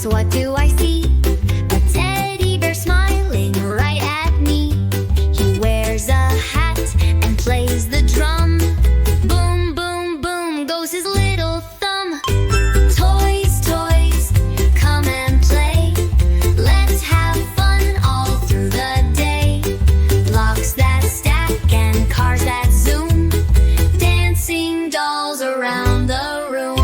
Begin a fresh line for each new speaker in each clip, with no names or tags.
box, what do I see? A teddy bear smiling right at me. He wears a hat and plays the drum. Boom, boom, boom goes his little thumb. Toys, toys, come and play. Let's have fun all through the day. Blocks that stack and cars that zoom. Dancing dolls around the room.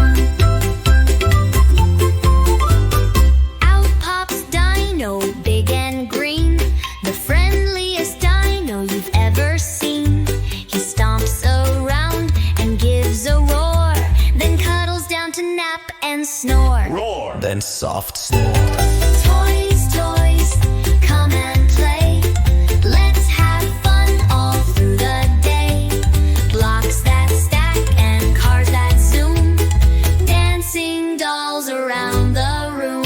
Out pops Dino, big and green. The friendliest dino you've ever seen. He stomps around and gives a roar, then cuddles down to nap and snore.
Roar,
then soft snore.
Toys, toys, come and play. Let's have fun all through the day. Blocks that stack and cars that zoom. Dancing dolls around the room.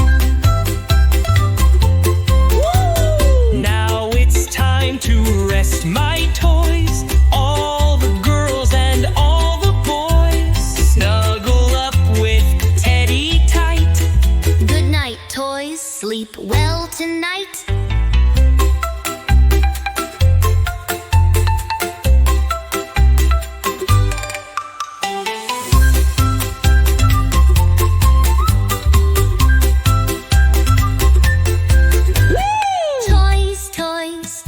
Now it's time to rest my toys. All the girls and all the boys, snuggle up with Teddy tight.
Good night, toys. Sleep well tonight. Toys, toys.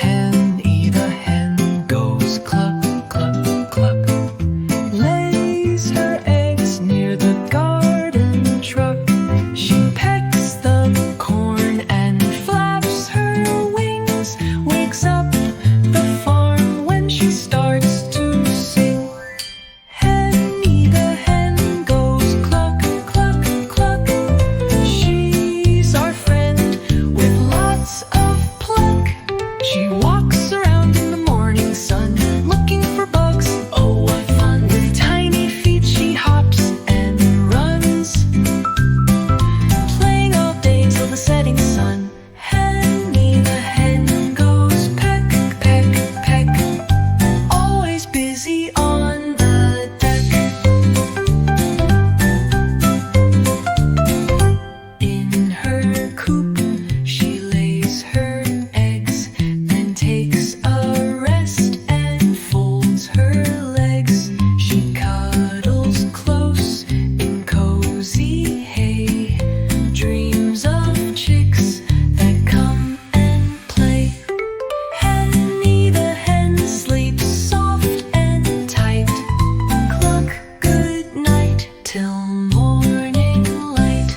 Henny the hen goes cluck, cluck, cluck. Lays her eggs near the garden truck. She pecks the corn and flaps her wings. Wakes up the farm when she starts to sing. Henny the hen goes cluck, cluck, cluck. She's our friend with lots of pluck. She walks around in the morning sun, looking for bugs. Oh, what fun! With tiny feet she hops and runs, playing all day till the setting sun. Henny the hen goes peck, peck, peck, always busy on the deck. In her coop she lays her eggs, then takes a rest and folds her legs. She cuddles close in cozy hay, dreams of chicks that come and play. Henny the hen sleeps soft and tight. Cluck, good night till morning light.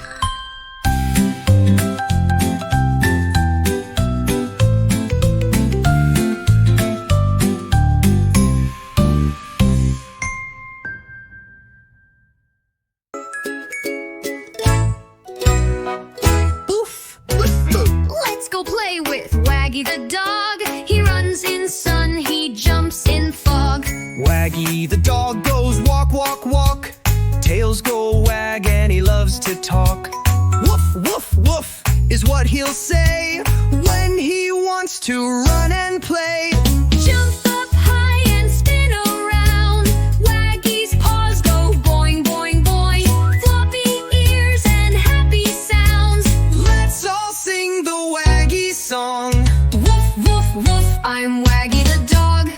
Oof! Let's go play with Waggy the dog. He runs in sun, he jumps in fog.
Waggy the dog goes walk, walk, walk. Tails go wag and he loves to talk. Woof, woof, woof is what he'll say when he wants to run and play.
Jump up high and spin around. Waggy's paws go boing, boing, boing. Floppy ears and happy sounds.
Let's all sing the Waggy song.
Woof, woof, woof, I'm Waggy the dog.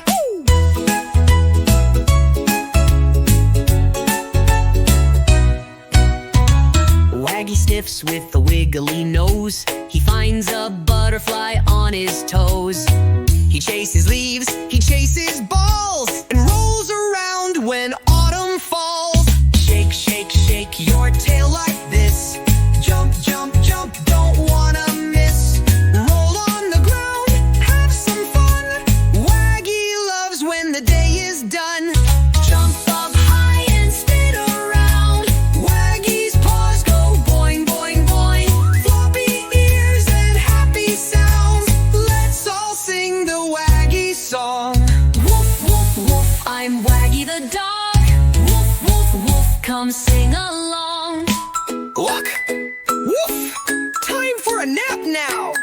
Waggy sniffs with a wiggly nose. He finds a butterfly on his toes. He chases leaves, he chases balls, and rolls around when autumn falls. Shake, shake, shake your tail like this. Jump, jump, jump, don't wanna miss. Roll on the ground, have some fun. Waggy loves when the day is done.
Jump up high and spin around.
Waggy's paws go boing, boing, boing. Floppy ears and happy sounds. Let's all sing the Waggy song.
Woof, woof, woof, I'm Waggy the dog. Woof, woof, woof, come sing along.
Look, woof, time for a nap now.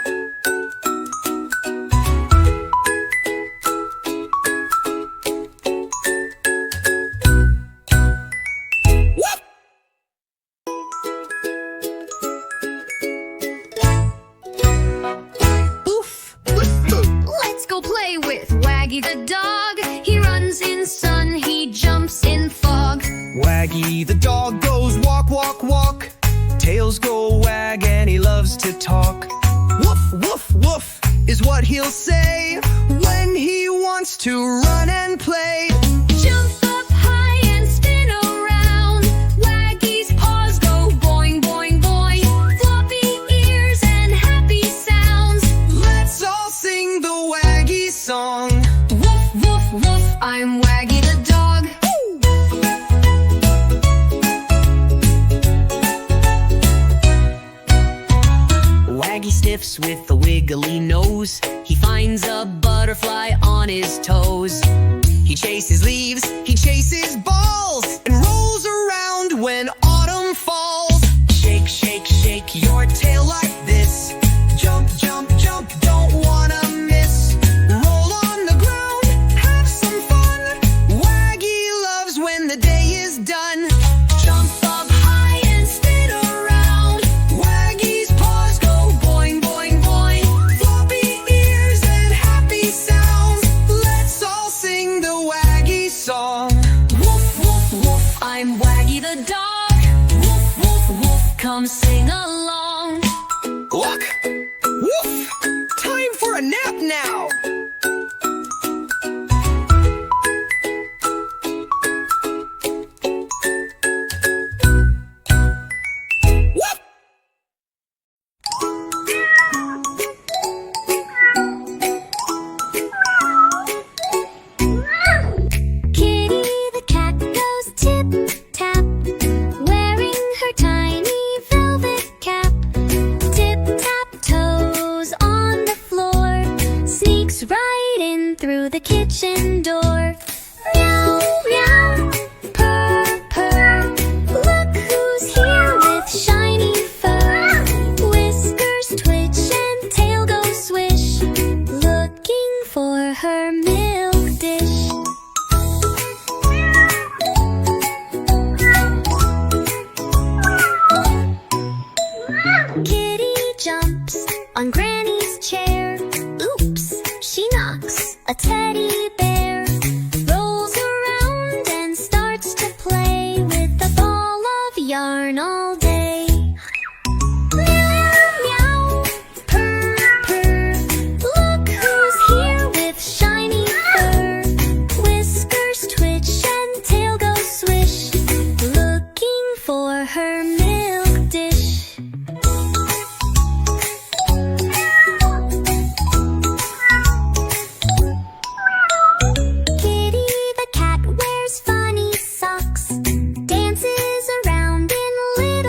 Waggy the dog goes walk, walk, walk. Tails go wag and he loves to talk. Woof, woof, woof is what he'll say when he wants to run and play.
Jump up high and spin around. Waggy's paws go boing, boing, boing. Floppy ears and happy sounds.
Let's all sing the Waggy song.
Woof, woof, woof, I'm Waggy the dog.
Waggy sniffs with a wiggly nose. He finds a butterfly on his toes. He chases leaves, he chases balls, and rolls around when autumn falls. Shake, shake, shake your tail like this. Jump, jump, jump, don't wanna miss. Roll on the ground, have some fun. Waggy loves when the day is done. Jump up high and spin around. Waggy's paws go boing, boing, boing. Floppy ears and happy sounds. Let's all sing the Waggy song.
Woof, woof, woof, I'm Waggy the dog. Woof, woof, woof, come sing along.
Look! Woof! Time for a nap now! Woof!
Kitty the cat goes tip-tap, wearing her tiny velvet cap. Tip-tap toes on the floor, sneaks right in through the kitchen door. Meow, meow, purr, purr. Look who's here with shiny fur. Whiskers twitch and tail goes swish, looking for her milk dish. Kitty jumps on Granny's chair. Oops, she knocks a teddy bear. Rolls around and starts to play with a ball of yarn all day. Meow, meow, purr, purr. Look who's here with shiny fur. Whiskers twitch and tail goes swish, looking for her milk dish. Kitty the cat wears funny socks, dances around in little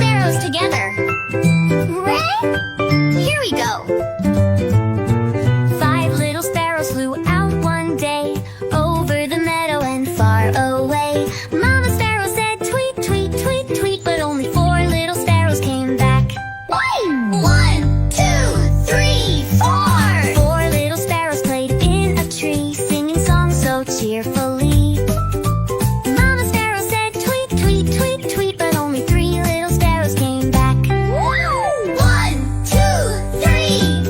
sparrows together. Hooray! Here we go. 5 little sparrows flew out one day, over the meadow and far away. Mama sparrow said tweet, tweet, tweet, tweet, but only 4 little sparrows came back. 1, 2, 3, 4. 4 little sparrows played in a tree, singing songs so cheerfully. Mama sparrow said tweet, tweet, tweet, tweet, but only 3 little sparrows came back. 1, 2, 3.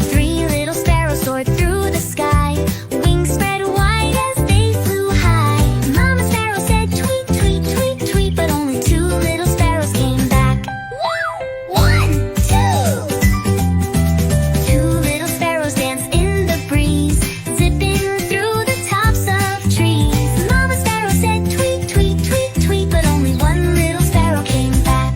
3 little sparrows soared through the sky, wings spread wide as they flew high. Mama sparrow said tweet, tweet, tweet, tweet, but only 2 little sparrows came back. 1, 2. 2 little sparrows danced in the breeze, zipping through the tops of trees. Mama sparrow said tweet, tweet, tweet, tweet, but only 1 little sparrow came back.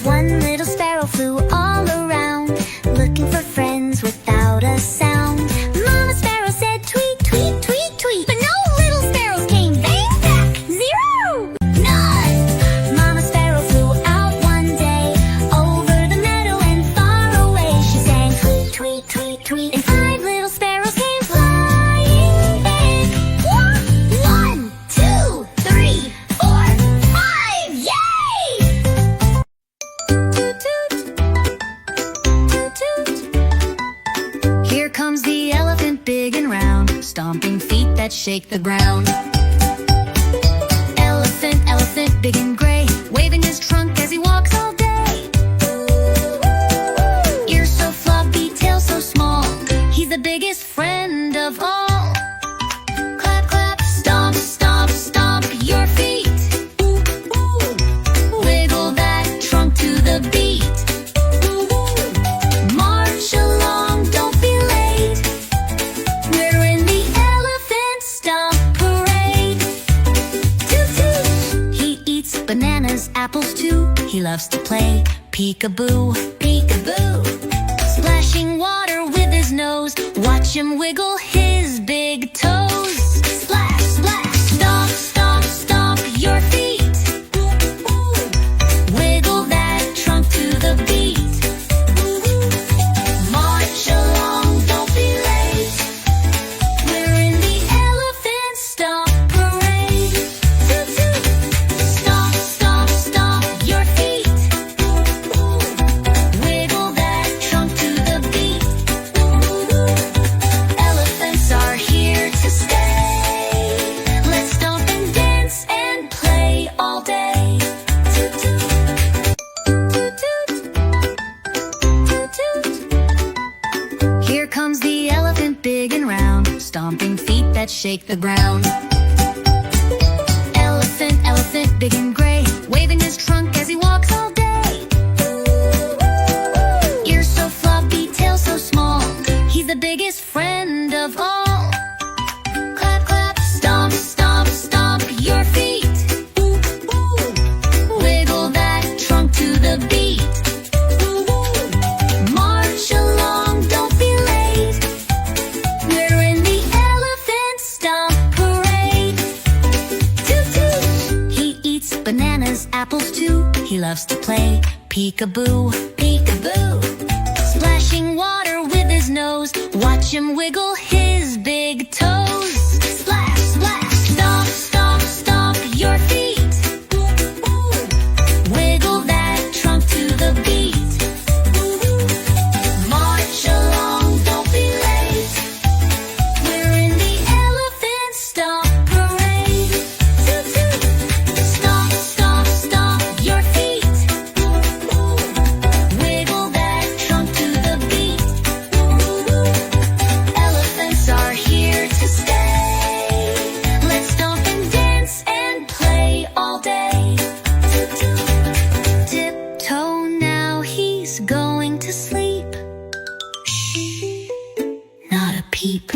One little sparrow flew all around, looking for friends without a sound. Mama sparrow said tweet, tweet, tweet, tweet, but no little sparrows came back. 0, none. Mama sparrow flew out one day, over the meadow and far away. She sang tweet, tweet, tweet, tweet, and 5 little sparrows came flying back. 1, 2, 3, 4, 5. Yay! Toot, toot. Toot, toot. Here comes the elephant big and round, stomping feet that shake the ground. Elephant, elephant big and gray, waving his trunk as he walks all day. Ears so floppy, tail so small, he's the biggest friend of all. Clap, clap, stomp, stomp, stomp your feet. Wiggle that trunk to the beat. March along, don't be late. We're in the elephant stomp parade. Toot toot. He eats bananas, apples too. He loves to play peekaboo, peekaboo. Splashing water with his nose, watch him wiggle his big toes. Splash, splash, stomp, stomp, stomp your feet. Wiggle that trunk to the beat. March along, don't be late. We're in the elephant stomp parade. Toot toot. Stomp, stomp, stomp your feet. Wiggle that trunk to the beat. Elephants are here to stay. Let's stomp and dance and play all day. Toot toot. Toot toot. Toot toot. Here comes the elephant big and round, stomping feet that shake the ground. Elephant, elephant big and gray, waving his trunk as he walks all day. Ears so floppy, tail so small, he's the biggest friend of all. Clap, clap, stomp, stomp, stomp your feet. Wiggle that trunk to the beat. March along, don't be late. We're in the elephant stomp parade. Toot toot. He eats bananas, apples too. He loves to play peekaboo, peekaboo. Splashing water with his nose, watch him wiggle his big toes. Splash, splash, stomp, stomp, stomp your feet. Wiggle that trunk to the beat. March along, don't be late. We're in the elephant stomp parade. Toot toot. Stomp, stomp, stomp your feet. Wiggle that trunk to the beat. Elephants are here to stay. Let's stomp and dance and play all day. Toot toot. Tiptoe now, he's going to sleep. Shh, not a peep.